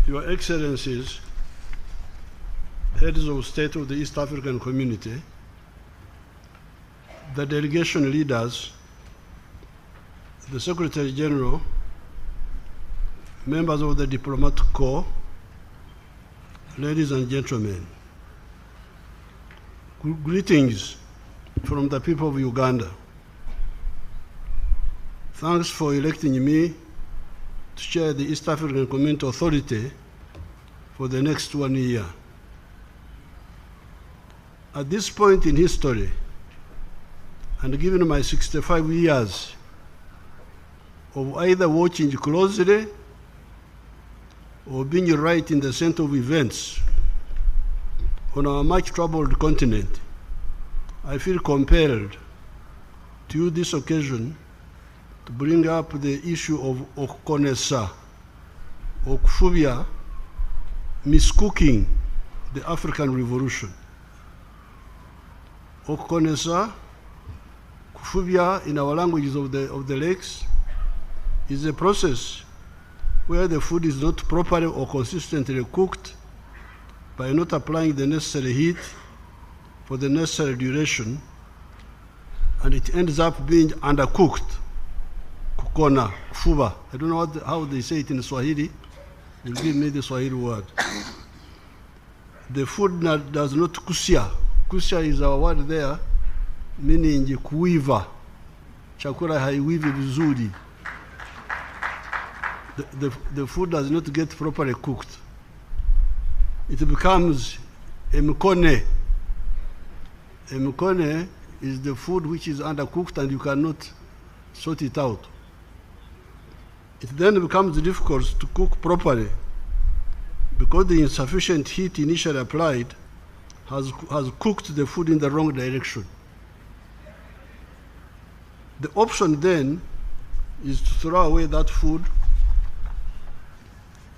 Your Excellencies, heads of state of the East African Community, the delegation leaders, the Secretary General, members of the Diplomatic Corps, ladies and gentlemen, greetings from the people of Uganda. Thanks for electing me to chair the East African Community Authority for the next 1 year. At this point in history, and given my 65 years of either watching closely or being right in the center of events on our much troubled continent, I feel compelled to use this occasion to bring up the issue of okukonesa, okufubya, miscooking the African Revolution. Okukonesa, kufubya in our languages of the lakes, is a process where the food is not properly or consistently cooked by not applying the necessary heat for the necessary duration, and it ends up being undercooked. Kukona, kufuba. I don't know how they say it in Swahili. You'll give me the Swahili word. The food does not kusya. Kusya is our word there, meaning kuiva. Chakula haiwivi vizuri. The food does not get properly cooked. It becomes emkone. Emkone is the food which is undercooked and you cannot sort it out. It then becomes difficult to cook properly because the insufficient heat initially applied has cooked the food in the wrong direction. The option then is to throw away that food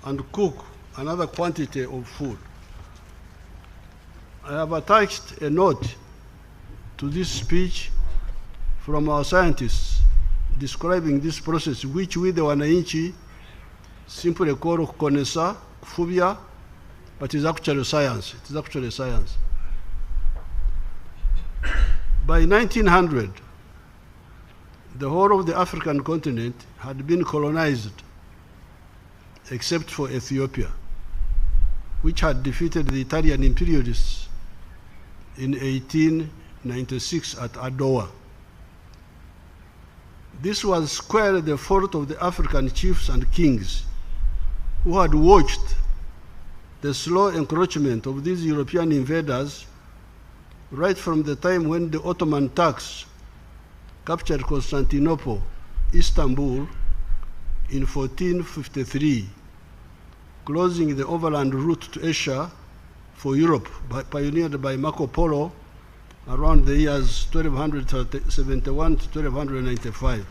and cook another quantity of food. I have attached a note to this speech from our scientists describing this process, which we the wananchi simply call kukonesa, kufubya, but it's actually science. It is actually science. By 1900, the whole of the African continent had been colonized, except for Ethiopia, which had defeated the Italian imperialists in 1896 at Adowa. This was squarely the fault of the African chiefs and kings who had watched the slow encroachment of these European invaders right from the time when the Ottoman Turks captured Constantinople, Istanbul, in 1453, closing the overland route to Asia for Europe, pioneered by Marco Polo around the years 1271 to 1295.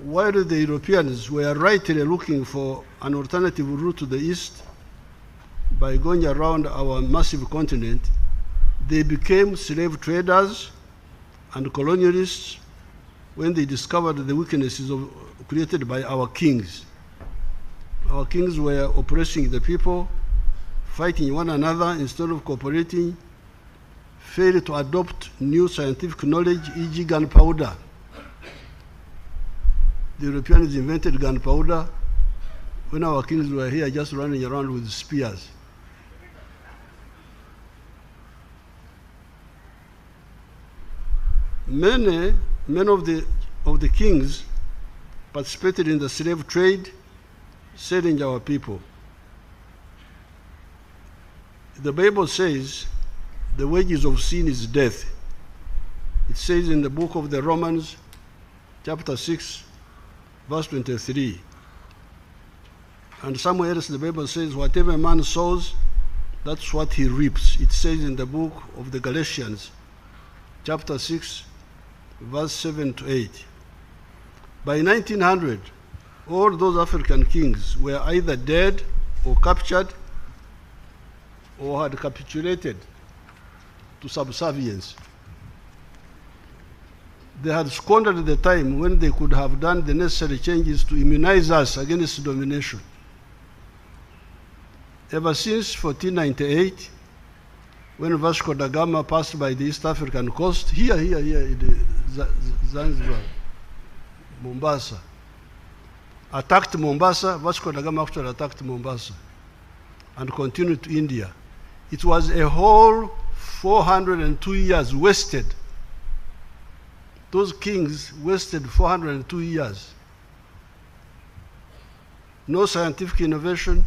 While the Europeans were rightly looking for an alternative route to the east by going around our massive continent, they became slave traders and colonialists when they discovered the weaknesses created by our kings. Our kings were oppressing the people, fighting one another instead of cooperating, failed to adopt new scientific knowledge, e.g. gunpowder. The Europeans invented gunpowder when our kings were here just running around with spears. Many of the kings participated in the slave trade, selling our people. The Bible says the wages of sin is death. It says in the book of the Romans, chapter 6, verse 23. And somewhere else the Bible says, whatever a man sows, that's what he reaps. It says in the book of the Galatians, chapter 6, verse 7 to 8. By 1900, all those African kings were either dead or captured or had capitulated to subservience. They had squandered the time when they could have done the necessary changes to immunize us against domination. Ever since 1498, when Vasco da Gama passed by the East African coast, here in the Zanzibar, Mombasa, attacked Mombasa. Vasco da Gama actually attacked Mombasa and continued to India. It was a whole 402 years wasted. Those kings wasted 402 years. No scientific innovation,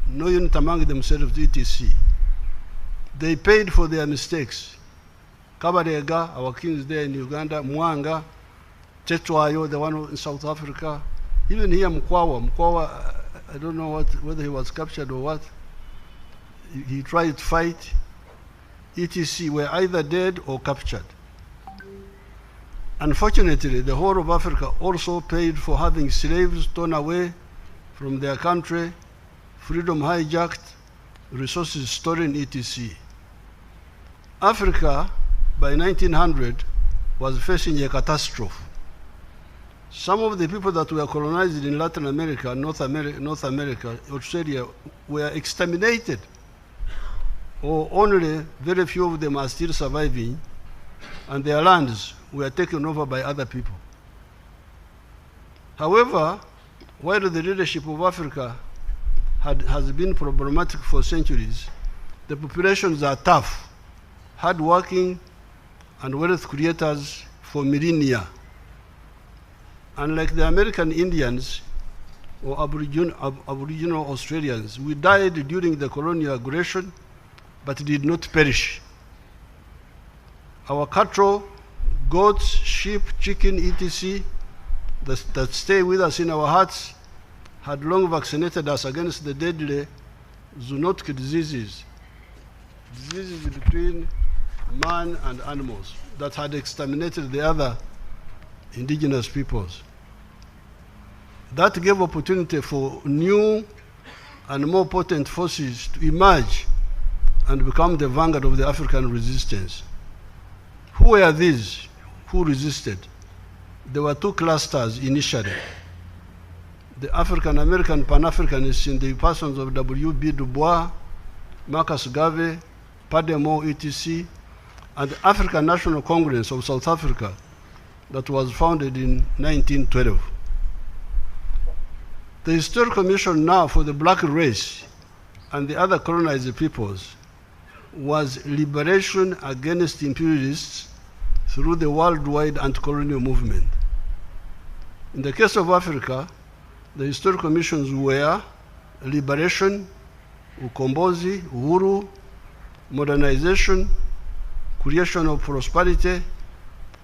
no unit among themselves, etc. They paid for their mistakes. Kabarega, our kings there in Uganda, Mwanga, Chetwayo, the one in South Africa, even here Mkwawa, I don't know whether he was captured or what. He tried to fight, etc. were either dead or captured. Unfortunately, the whole of Africa also paid for having slaves torn away from their country, freedom hijacked, resources stolen, etc. Africa, by 1900, was facing a catastrophe. Some of the people that were colonized in Latin America, North America, Australia, were exterminated, or only very few of them are still surviving, and their lands were taken over by other people. However, while the leadership of Africa has been problematic for centuries, the populations are tough, hardworking, and wealth creators for millennia. Unlike the American Indians or Aboriginal Australians, we died during the colonial aggression, but did not perish. Our cattle, goats, sheep, chicken, etc., that stay with us in our hearts, had long vaccinated us against the deadly zoonotic diseases between man and animals that had exterminated the other indigenous peoples. That gave opportunity for new and more potent forces to emerge and become the vanguard of the African resistance. Who were these who resisted? There were two clusters initially. The African-American Pan-Africanists in the persons of W.B. Du Bois, Marcus Garvey, Pademore, etc., and the African National Congress of South Africa that was founded in 1912. The Historical Commission now for the black race and the other colonized peoples was liberation against imperialists through the worldwide anti-colonial movement. In the case of Africa, the historical missions were liberation, ukombozi, uhuru, modernization, creation of prosperity,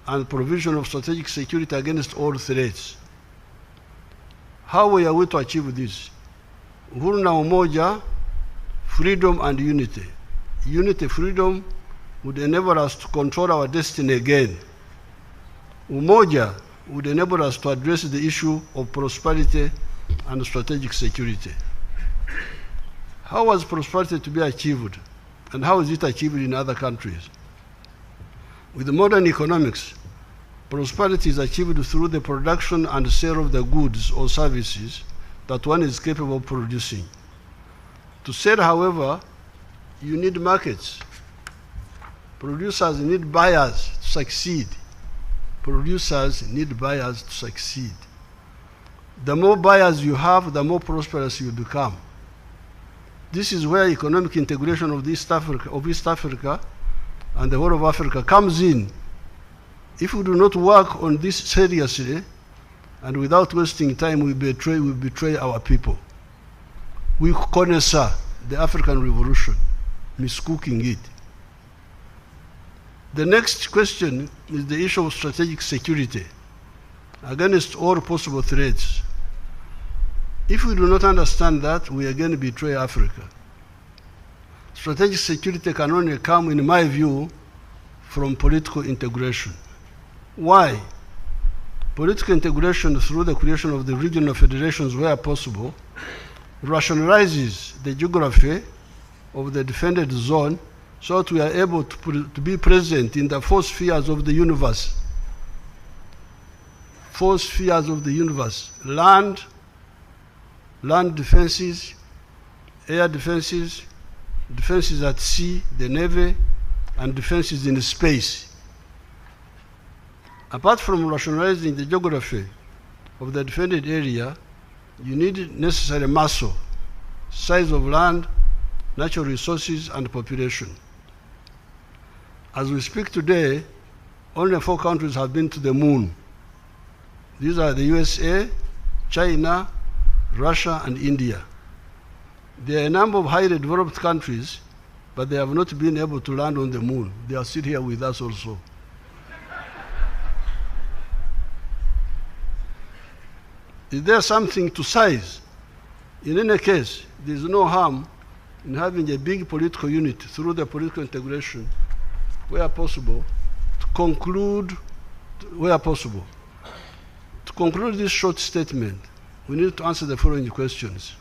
and provision of strategic security against all threats. How were we to achieve this? Uhuru na umoja, freedom and unity. Unity, freedom would enable us to control our destiny again. Umoja would enable us to address the issue of prosperity and strategic security. How was prosperity to be achieved, and how is it achieved in other countries? With modern economics, prosperity is achieved through the production and sale of the goods or services that one is capable of producing. To sell, however, you need markets. Producers need buyers to succeed. Producers need buyers to succeed. The more buyers you have, the more prosperous you become. This is where economic integration of East Africa and the whole of Africa comes in. If we do not work on this seriously and without wasting time, we betray our people. We connoisseur the African Revolution, miscooking it. The next question is the issue of strategic security against all possible threats. If we do not understand that, we again betray Africa. Strategic security can only come, in my view, from political integration. Why? Political integration through the creation of the regional federations where possible rationalizes the geography of the defended zone so that we are able to be present in the four spheres of the universe. Four spheres of the universe: land defenses, air defenses, defenses at sea, the Navy, and defenses in space. Apart from rationalizing the geography of the defended area, you need necessary muscle, size of land, natural resources, and population. As we speak today, only 4 countries have been to the moon. These are the USA, China, Russia, and India. There are a number of highly developed countries, but they have not been able to land on the moon. They are still here with us also. Is there something to size? In any case, there is no harm in having a big political unit through the political integration, where possible, to conclude this short statement, we need to answer the following questions.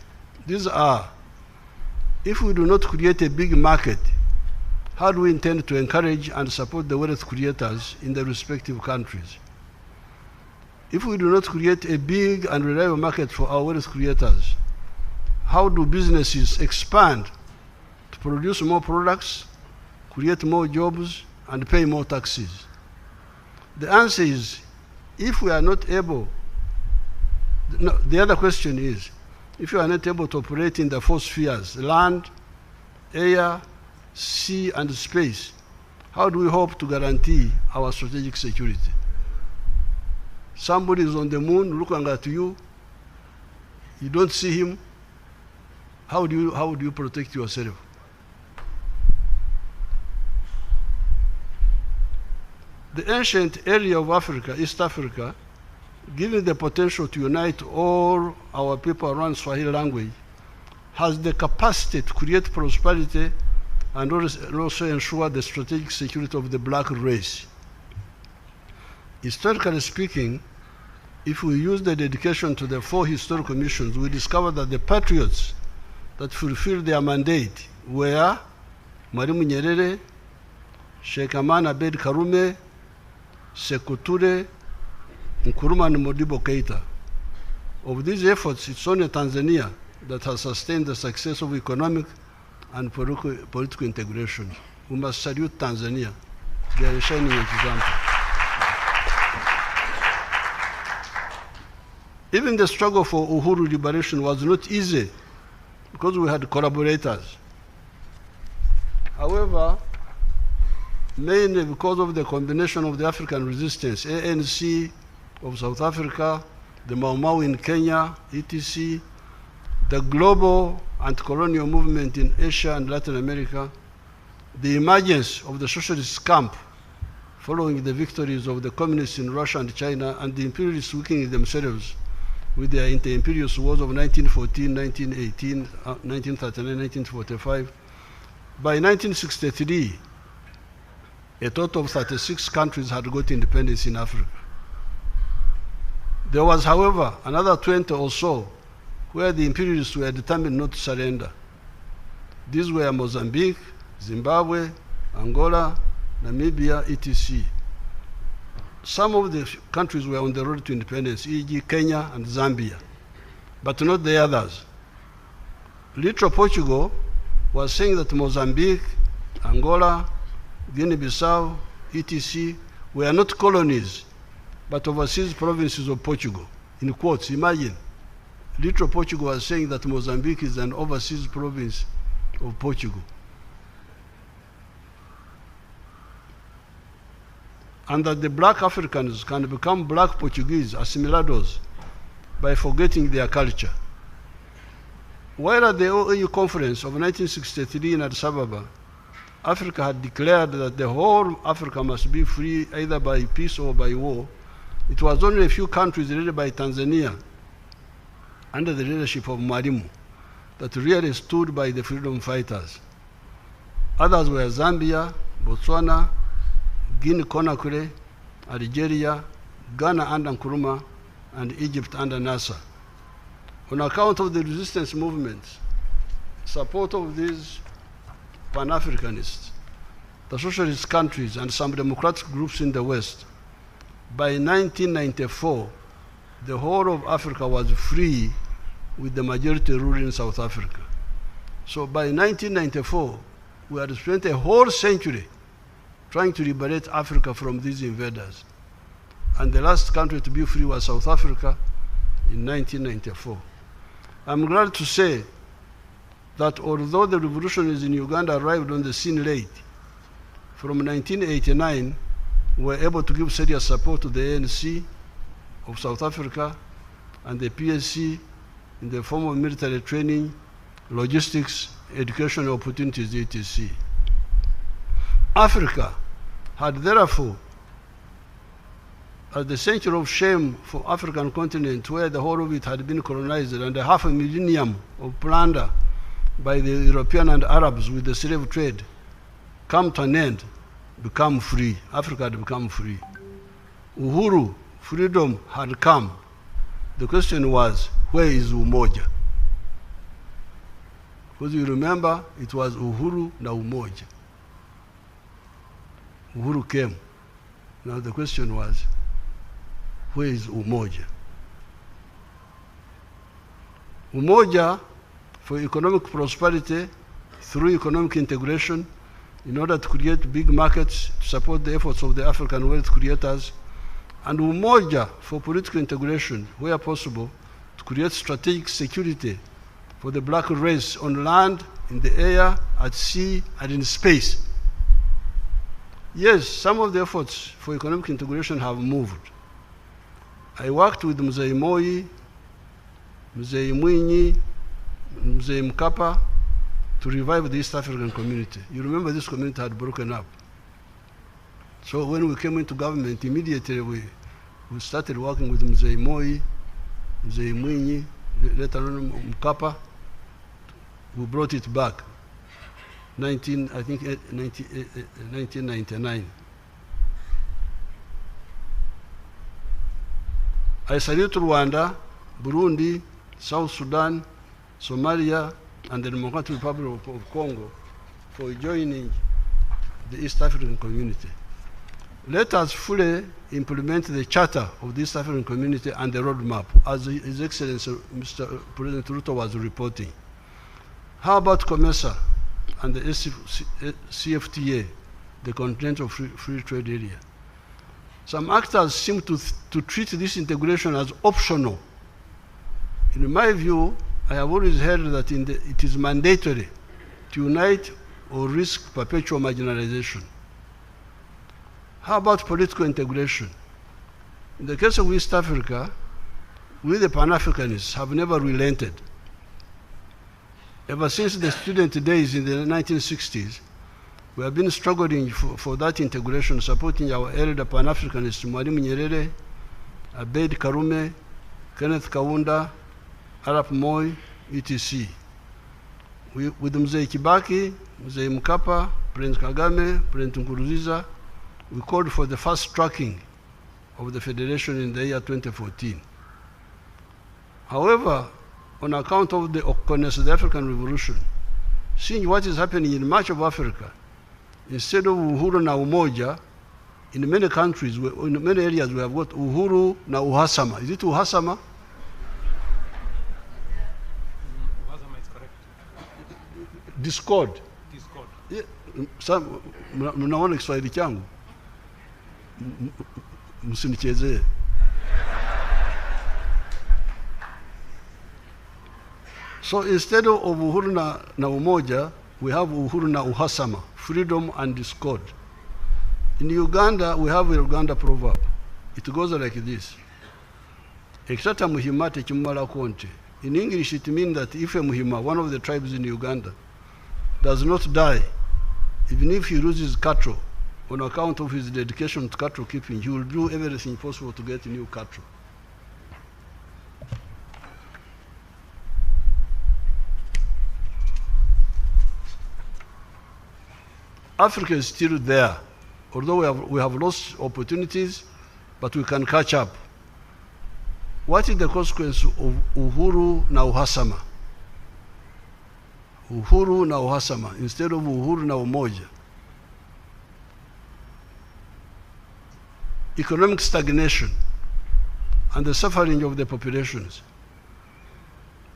These are: if we do not create a big market, how do we intend to encourage and support the wealth creators in the respective countries? If we do not create a big and reliable market for our wealth creators, how do businesses expand to produce more products, create more jobs, and pay more taxes? The answer is, if we are not able, no, the other question is, if you are not able to operate in the 4 spheres, land, air, sea, and space, how do we hope to guarantee our strategic security? Somebody is on the moon looking at you, you don't see him, how do you protect yourself? The ancient area of Africa, East Africa, given the potential to unite all our people around Swahili language, has the capacity to create prosperity and also ensure the strategic security of the black race. Historically speaking, if we use the dedication to the 4 historical missions, we discover that the patriots that fulfilled their mandate were Mwalimu Nyerere, Sheikh Aman Abed Karume, Sekou Toure, Nkrumah, and Modibo Keita. Of these efforts, it's only Tanzania that has sustained the success of economic and political integration. We must salute Tanzania. They are a shining example. Even the struggle for Uhuru liberation was not easy because we had collaborators. However, mainly because of the combination of the African resistance, ANC of South Africa, the Mau Mau in Kenya, etc., the global anti-colonial movement in Asia and Latin America, the emergence of the socialist camp following the victories of the communists in Russia and China, and the imperialists weakening themselves with their inter-imperial wars of 1914, 1918, 1939, 1945. By 1963, a total of 36 countries had got independence in Africa. There was, however, another 20 or so where the imperialists were determined not to surrender. These were Mozambique, Zimbabwe, Angola, Namibia, etc. Some of the countries were on the road to independence, e.g. Kenya and Zambia, but not the others. Literal Portugal was saying that Mozambique, Angola, Guinea-Bissau, etc. were not colonies, but overseas provinces of Portugal. In quotes, imagine. Literal Portugal was saying that Mozambique is an overseas province of Portugal. And that the black Africans can become black Portuguese assimilados by forgetting their culture. While at the OAU conference of 1963 in Addis Ababa, Africa had declared that the whole Africa must be free either by peace or by war, it was only a few countries led by Tanzania under the leadership of Mwalimu that really stood by the freedom fighters. Others were Zambia, Botswana, Guinea-Conakry, Algeria, Ghana under Nkrumah, and Egypt under Nasser. On account of the resistance movements, support of these Pan-Africanists, the socialist countries, and some democratic groups in the West, by 1994, the whole of Africa was free with the majority rule in South Africa. So by 1994, we had spent a whole century trying to liberate Africa from these invaders. And the last country to be free was South Africa in 1994. I'm glad to say that although the revolutionaries in Uganda arrived on the scene late, from 1989, we were able to give serious support to the ANC of South Africa and the PSC in the form of military training, logistics, educational opportunities, etc. Africa had therefore, as the century of shame for African continent, where the whole of it had been colonized and a half a millennium of plunder by the European and Arabs with the slave trade, come to an end, become free. Africa had become free. Uhuru, freedom had come. The question was, where is Umoja? Because you remember, it was Uhuru na Umoja. Uhuru came. Now the question was, where is Umoja? Umoja, for economic prosperity, through economic integration, in order to create big markets to support the efforts of the African wealth creators, and Umoja for political integration, where possible, to create strategic security for the black race on land, in the air, at sea, and in space. Yes, some of the efforts for economic integration have moved. I worked with Mzee Moi, Mzee Mwinyi, Mzee Mkapa to revive the East African community. You remember this community had broken up. So when we came into government, immediately we started working with Mzee Moi, Mzee Mwinyi, later on Mkapa. We brought it back, 1999. I salute Rwanda, Burundi, South Sudan, Somalia, and the Democratic Republic of Congo for joining the East African community. Let us fully implement the charter of the East African community and the roadmap, as His Excellency Mr. President Ruto was reporting. How about COMESA and the CFTA, the Continental Free Trade Area? Some actors seem to treat this integration as optional. In my view, I have always heard that it is mandatory to unite or risk perpetual marginalization. How about political integration? In the case of East Africa, we the Pan-Africanists have never relented. Ever since the student days in the 1960s, we have been struggling for that integration, supporting our elder Pan-Africanists, Mwalimu Nyerere, Abeid Karume, Kenneth Kaunda, Arap Moi, etc. With Mzee Kibaki, Mzee Mkapa, President Kagame, President Nkurunziza, we called for the fast tracking of the federation in the year 2014. However, on account of the awkwardness of the African Revolution, seeing what is happening in much of Africa, instead of Uhuru na Umoja, in many countries, in many areas, we have got Uhuru na Uhasama. Is it Uhasama? Uhasama is correct. Discord. Discord. Yeah. Mnaona Kiswahili changu? Msinichezee. So instead of Uhuru na Umoja, we have Uhuru na Uhasama, freedom and discord. In Uganda, we have a Uganda proverb. It goes like this. Ekitata muhima tekimumala konte. In English, it means that if a muhima, one of the tribes in Uganda, does not die, even if he loses cattle on account of his dedication to cattle keeping, he will do everything possible to get new cattle. Africa is still there. Although we have lost opportunities, but we can catch up. What is the consequence of Uhuru na Uhasama? Uhuru na Uhasama instead of Uhuru na Umoja. Economic stagnation and the suffering of the populations.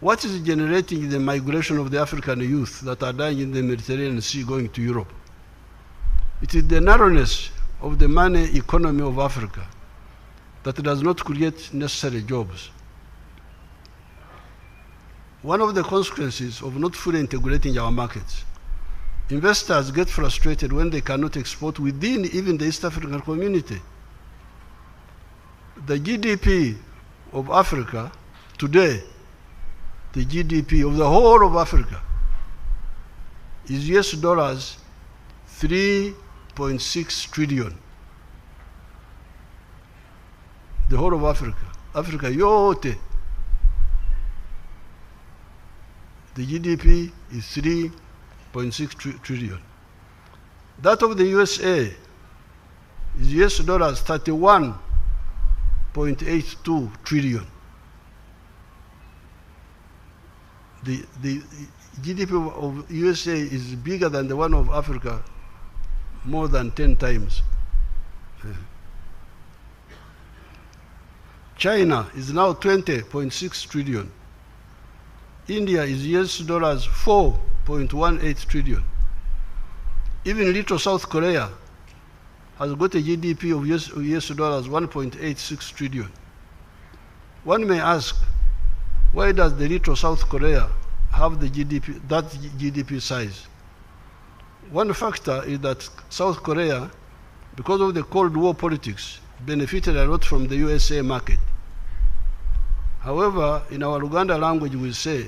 What is generating the migration of the African youth that are dying in the Mediterranean Sea going to Europe? It is the narrowness of the money economy of Africa that does not create necessary jobs. One of the consequences of not fully integrating our markets, investors get frustrated when they cannot export within even the East African community. The GDP of Africa today, the GDP of the whole of Africa is US dollars 3.6 trillion. The whole of Africa, Africa yote, the GDP is 3.6 trillion. That of the USA is US dollars 31.82 trillion. The GDP of USA is bigger than the one of Africa, more than 10 times. China is now 20.6 trillion. India is US dollars 4.18 trillion. Even little South Korea has got a GDP of US dollars 1.86 trillion. One may ask, why does the little South Korea have the that GDP size? One factor is that South Korea, because of the Cold War politics, benefited a lot from the USA market. However, in our Luganda language we say,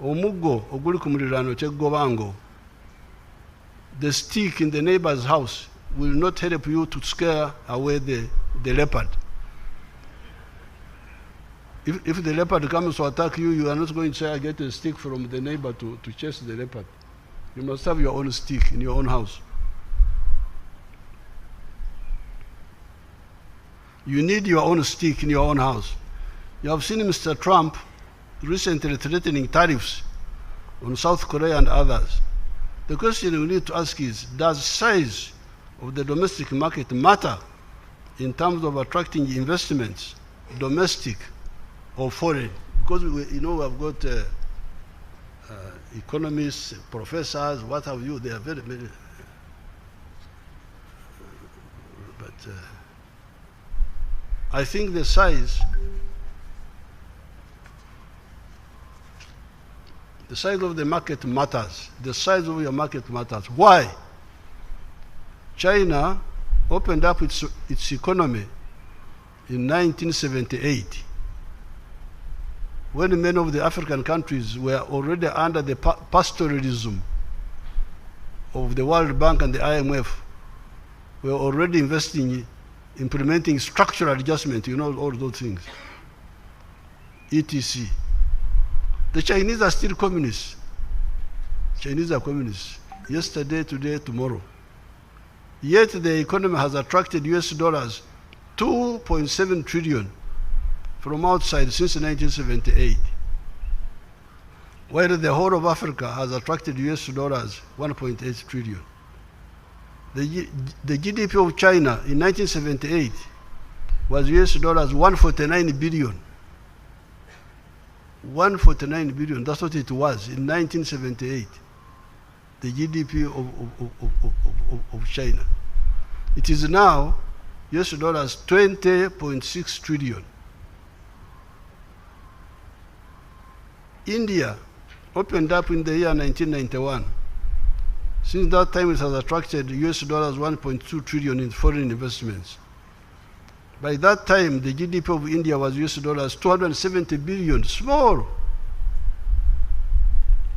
Omugo oguli kumulirano chegobango. The stick in the neighbor's house will not help you to scare away the leopard. If the leopard comes to attack you, you are not going to say, I get a stick from the neighbor to chase the leopard. You must have your own stick in your own house. You need your own stick in your own house. You have seen Mr. Trump recently threatening tariffs on South Korea and others. The question we need to ask is, does size of the domestic market matter in terms of attracting investments, domestic or foreign? Because we have got economists, professors, what have you, they are very, very, but I think the size of the market matters. The size of your market matters. Why? China opened up its economy in 1978, when many of the African countries were already under the pastoralism of the World Bank and the IMF, were already investing, implementing structural adjustment, all those things, etc. The Chinese are still communists. Chinese are communists. Yesterday, today, tomorrow. Yet the economy has attracted US dollars 2.7 trillion from outside since 1978, while the whole of Africa has attracted US dollars 1.8 trillion. The GDP of China in 1978 was US dollars 149 billion. 149 billion, that's what it was in 1978, the GDP of China. It is now US dollars 20.6 trillion. India opened up in the year 1991. Since that time, it has attracted US dollars 1.2 trillion in foreign investments. By that time, the GDP of India was US dollars 270 billion, small.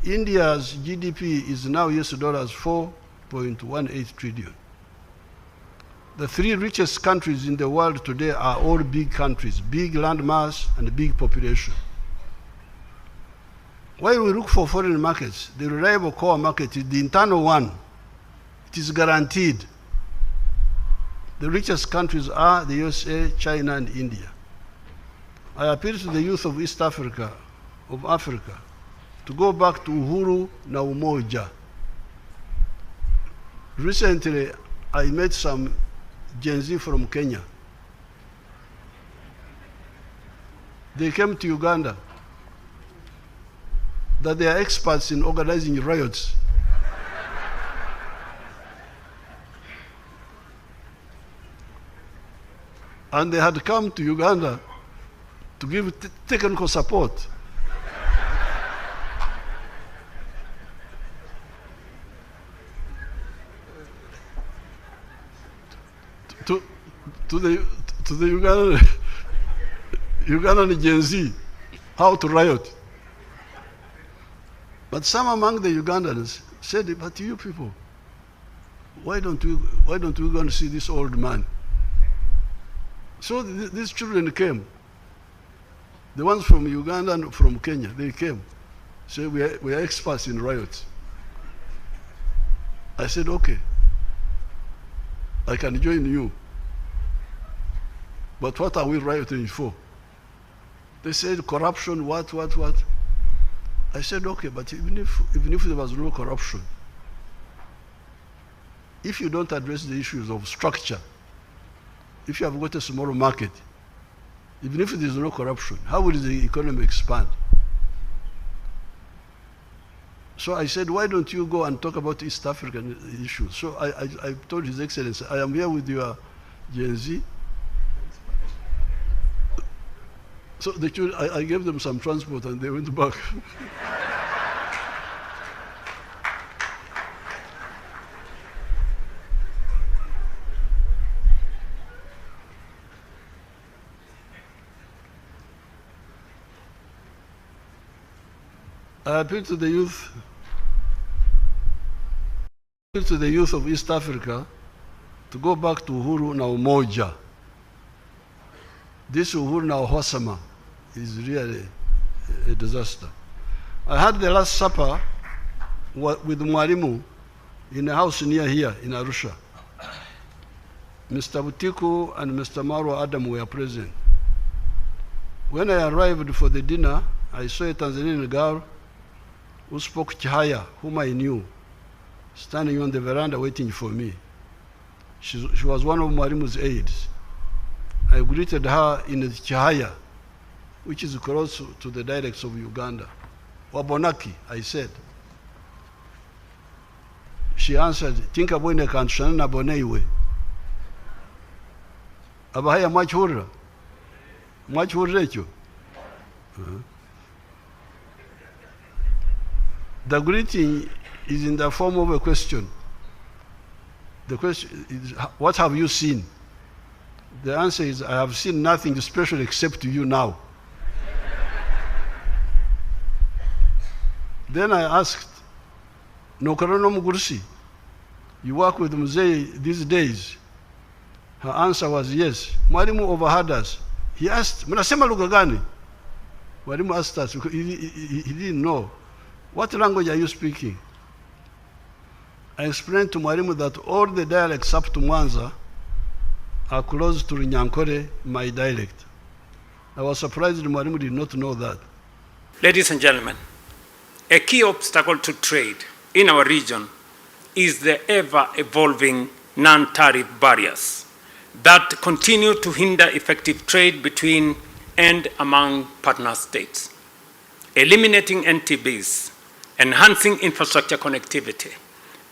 India's GDP is now US dollars 4.18 trillion. The three richest countries in the world today are all big countries, big land mass and big population. While we look for foreign markets, the reliable core market is the internal one. It is guaranteed. The richest countries are the USA, China, and India. I appeal to the youth of East Africa, to go back to Uhuru na Umoja. Recently, I met some Gen Z from Kenya. They came to Uganda. that they are experts in organizing riots. And they had come to Uganda to give technical support. to the Ugandan Gen Z, how to riot. But some among the Ugandans said, but you people, why don't we go and see this old man? So these children came. The ones from Uganda and from Kenya, they came. Said, we are experts in riots. I said, okay, I can join you. But what are we rioting for? They said corruption, what? I said, okay, but even if there was no corruption, if you don't address the issues of structure, if you have got a small market, even if there is no corruption, how will the economy expand? So I said, why don't you go and talk about East African issues? So I told His Excellency, I am here with your Gen Z. So the children, I gave them some transport and they went back. I appeal to the youth of East Africa to go back to Uhuru na Umoja. This Uhuru na Uhasama is really a disaster. I had the last supper with Mwalimu in a house near here in Arusha. Mr. Butiku and Mr. Marwa Adam were present. When I arrived for the dinner, I saw a Tanzanian girl who spoke Chihaya, whom I knew, standing on the veranda waiting for me. She was one of Mwalimu's aides. I greeted her in the Chihaya, which is close to the dialects of Uganda. Wabonaki, I said. She answered, Tinka bwene kantushana na boneiwe. Abahaya mwachurra. Mwachurra echo. The greeting is in the form of a question. The question is, what have you seen? The answer is, I have seen nothing special except you now. Then I asked, Nokorono Mugurusi, you work with Mzee these days? Her answer was yes. Mwalimu overheard us. He asked, Mnasema lugha gani? Mwalimu asked us, he didn't know. What language are you speaking? I explained to Mwalimu that all the dialects up to Mwanza are close to Runyankore, my dialect. I was surprised Mwalimu did not know that. Ladies and gentlemen, a key obstacle to trade in our region is the ever-evolving non-tariff barriers that continue to hinder effective trade between and among partner states. Eliminating NTBs, enhancing infrastructure connectivity,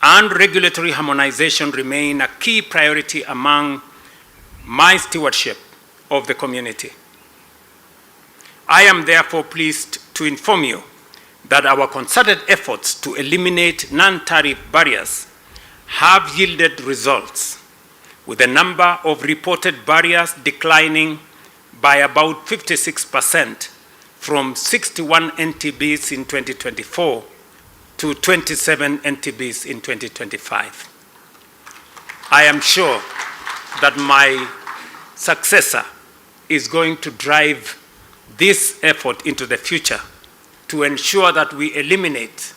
and regulatory harmonization remain a key priority among my stewardship of the community. I am therefore pleased to inform you that our concerted efforts to eliminate non-tariff barriers have yielded results, with the number of reported barriers declining by about 56% from 61 NTBs in 2024 to 27 NTBs in 2025. I am sure that my successor is going to drive this effort into the future to ensure that we eliminate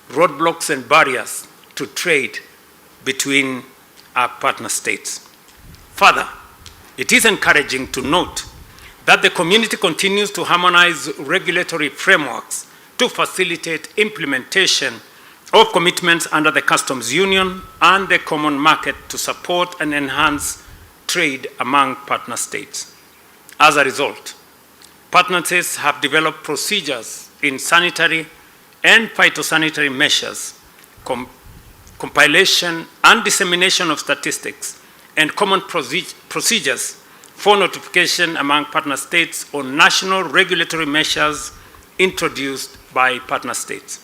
roadblocks and barriers to trade between our partner states. Further, it is encouraging to note that the community continues to harmonize regulatory frameworks to facilitate implementation of commitments under the customs union and the common market to support and enhance trade among partner states. As a result, partner states have developed procedures in sanitary, and phytosanitary measures, compilation and dissemination of statistics, and common procedures for notification among partner states on national regulatory measures introduced by partner states.